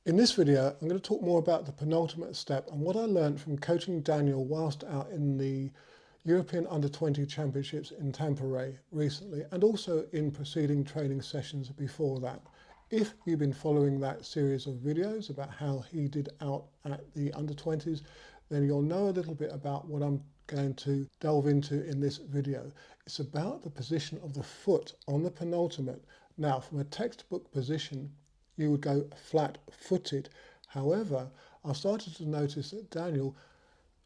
In this video, I'm going to talk more about the penultimate step and what I learned from coaching Daniel whilst out in the European Under-20 Championships in Tampere recently, and also in preceding training sessions before that. If you've been following that series of videos about how he did out at the Under-20s, then you'll know a little bit about what I'm going to delve into in this video. It's about the position of the foot on the penultimate. Now, from a textbook position, you would go flat-footed. However, I've started to notice that Daniel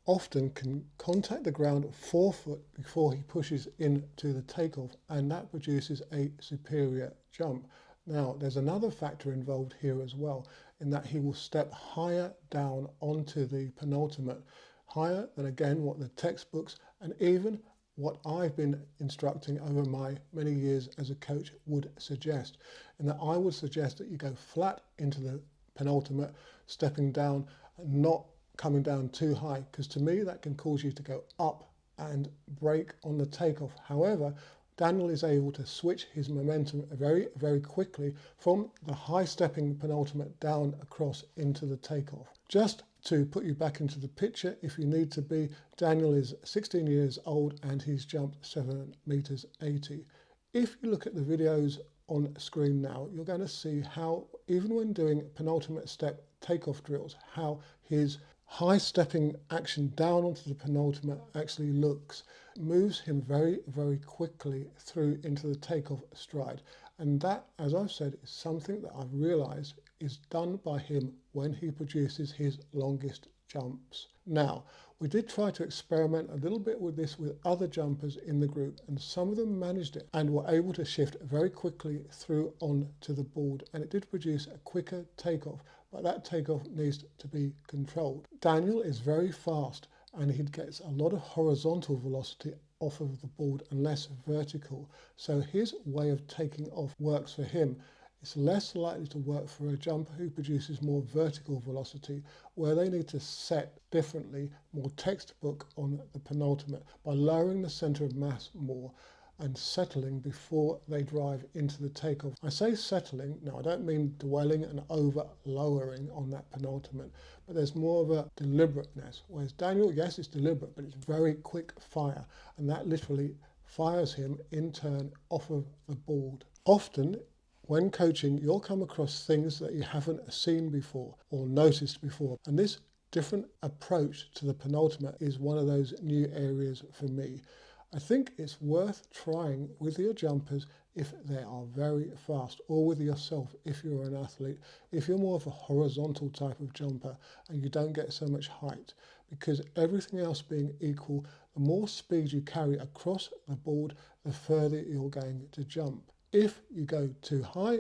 often can contact the ground forefoot before he pushes into the takeoff, and that produces a superior jump. Now, there's another factor involved here as well, in that he will step higher down onto the penultimate, higher than again what the textbooks and even what I've been instructing over my many years as a coach would suggest. And that I would suggest that you go flat into the penultimate, stepping down and not coming down too high, because to me that can cause you to go up and break on the takeoff. However, Daniel is able to switch his momentum very, very quickly from the high stepping penultimate down across into the takeoff. Just to put you back into the picture, if you need to be, Daniel is 16 years old and he's jumped 7 meters 80. If you look at the videos on screen now, you're going to see how, even when doing penultimate step takeoff drills, how his high stepping action down onto the penultimate actually looks. It moves him very, very quickly through into the takeoff stride. And that, as I've said, is something that I've realized is done by him when he produces his longest jumps. Now, we did try to experiment a little bit with this with other jumpers in the group, and some of them managed it and were able to shift very quickly through onto the board, and it did produce a quicker takeoff, but that takeoff needs to be controlled. Daniel is very fast and he gets a lot of horizontal velocity off of the board and less vertical, so his way of taking off works for him. It's less likely to work for a jumper who produces more vertical velocity, where they need to set differently, more textbook on the penultimate, by lowering the center of mass more and settling before they drive into the takeoff. I say settling, now I don't mean dwelling and over lowering on that penultimate, but there's more of a deliberateness. Whereas Daniel, yes, it's deliberate, but it's very quick fire, and that literally fires him in turn off of the board. Often, when coaching, you'll come across things that you haven't seen before or noticed before. And this different approach to the penultimate is one of those new areas for me. I think it's worth trying with your jumpers if they are very fast, or with yourself if you're an athlete, if you're more of a horizontal type of jumper and you don't get so much height, because everything else being equal, the more speed you carry across the board, the further you're going to jump. If you go too high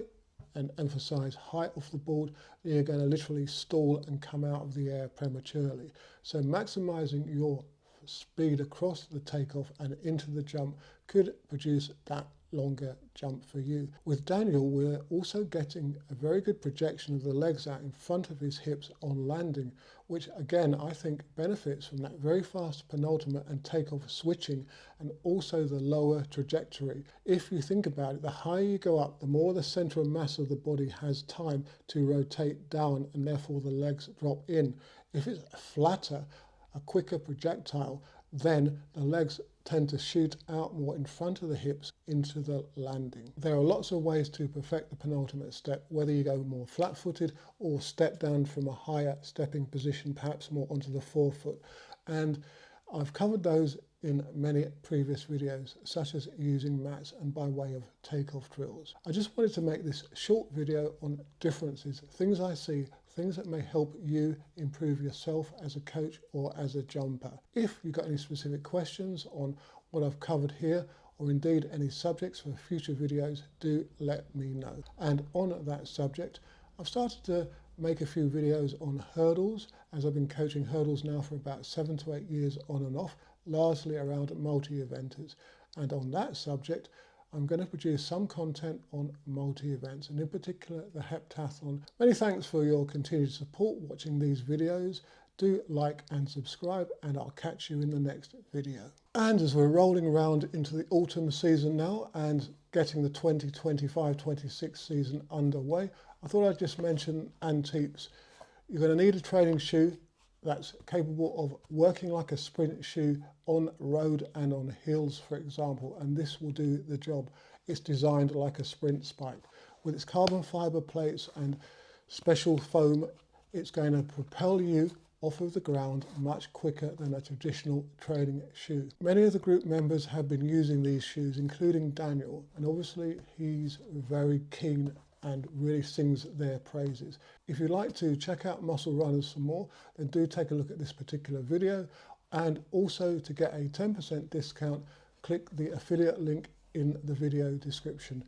and emphasize height off the board, then you're going to literally stall and come out of the air prematurely. So maximizing your speed across the takeoff and into the jump could produce that longer jump for you. With Daniel, we're also getting a very good projection of the legs out in front of his hips on landing, which again I think benefits from that very fast penultimate and takeoff switching, and also the lower trajectory. If you think about it, the higher you go up, the more the center of mass of the body has time to rotate down, and therefore the legs drop in. If it's flatter, a quicker projectile, then the legs tend to shoot out more in front of the hips into the landing. There are lots of ways to perfect the penultimate step, whether you go more flat-footed or step down from a higher stepping position, perhaps more onto the forefoot. And I've covered those in many previous videos, such as using mats and by way of takeoff drills. I just wanted to make this short video on differences, things I see, things that may help you improve yourself as a coach or as a jumper. If you've got any specific questions on what I've covered here, or indeed any subjects for future videos, do let me know. And on that subject, I've started to make a few videos on hurdles, as I've been coaching hurdles now for about 7 to 8 years on and off, largely around multi-eventers. And on that subject, I'm going to produce some content on multi-events, and in particular the heptathlon. Many thanks for your continued support watching these videos. Do like and subscribe, and I'll catch you in the next video. And as we're rolling around into the autumn season now and getting the 2025-26 season underway, I thought I'd just mention antiques. You're going to need a training shoe that's capable of working like a sprint shoe on road and on hills, for example, and this will do the job. It's designed like a sprint spike. With its carbon fibre plates and special foam, it's going to propel you off of the ground much quicker than a traditional training shoe. Many of the group members have been using these shoes, including Daniel, and obviously he's very keen and really sings their praises. If you'd like to check out Muscle Runners some more, then do take a look at this particular video, and also to get a 10% discount, click the affiliate link in the video description.